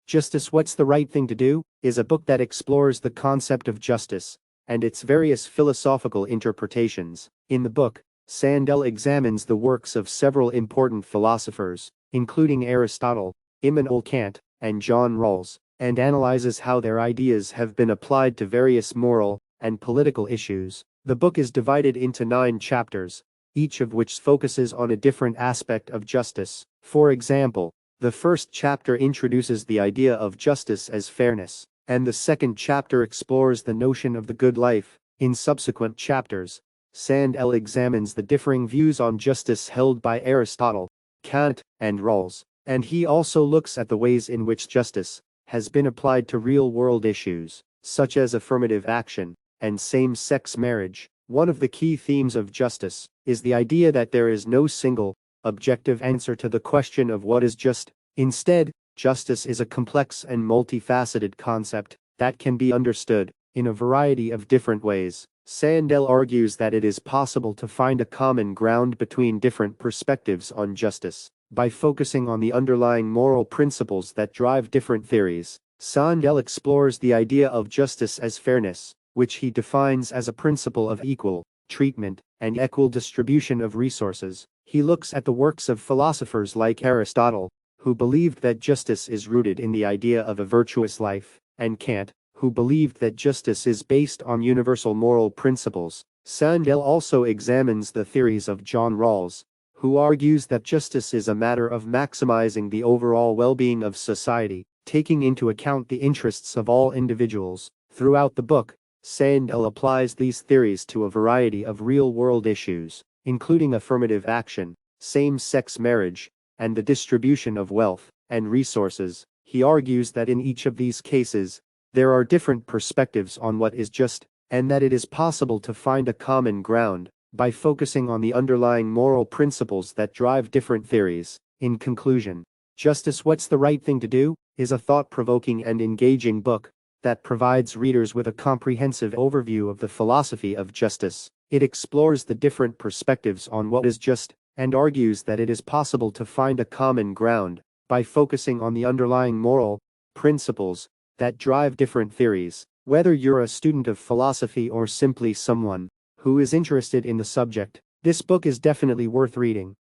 Justice, What's the Right Thing to Do? Is a book that explores the concept of justice and its various philosophical interpretations. In the book, Sandel examines the works of several important philosophers, including Aristotle, Immanuel Kant, and John Rawls, and analyzes how their ideas have been applied to various moral and political issues. The book is divided into 9 chapters, each of which focuses on a different aspect of justice. For example, the first chapter introduces the idea of justice as fairness, and the second chapter explores the notion of the good life. In subsequent chapters, Sandel examines the differing views on justice held by Aristotle, Kant, and Rawls, and he also looks at the ways in which justice has been applied to real-world issues, such as affirmative action and same-sex marriage. One of the key themes of justice is the idea that there is no single, objective answer to the question of what is just. Instead, justice is a complex and multifaceted concept that can be understood in a variety of different ways. Sandel argues that it is possible to find a common ground between different perspectives on justice by focusing on the underlying moral principles that drive different theories. Sandel explores the idea of justice as fairness, which he defines as a principle of equal treatment and equal distribution of resources. He looks at the works of philosophers like Aristotle, who believed that justice is rooted in the idea of a virtuous life, and Kant, who believed that justice is based on universal moral principles. Sandel also examines the theories of John Rawls, who argues that justice is a matter of maximizing the overall well-being of society, taking into account the interests of all individuals. Throughout the book, Sandel applies these theories to a variety of real-world issues, including affirmative action, same-sex marriage, and the distribution of wealth and resources. He argues that in each of these cases, there are different perspectives on what is just, and that it is possible to find a common ground by focusing on the underlying moral principles that drive different theories. In conclusion, Justice, What's the Right Thing to Do? Is a thought-provoking and engaging book that provides readers with a comprehensive overview of the philosophy of justice. It explores the different perspectives on what is just and argues that it is possible to find a common ground by focusing on the underlying moral principles that drive different theories. Whether you're a student of philosophy or simply someone who is interested in the subject, this book is definitely worth reading.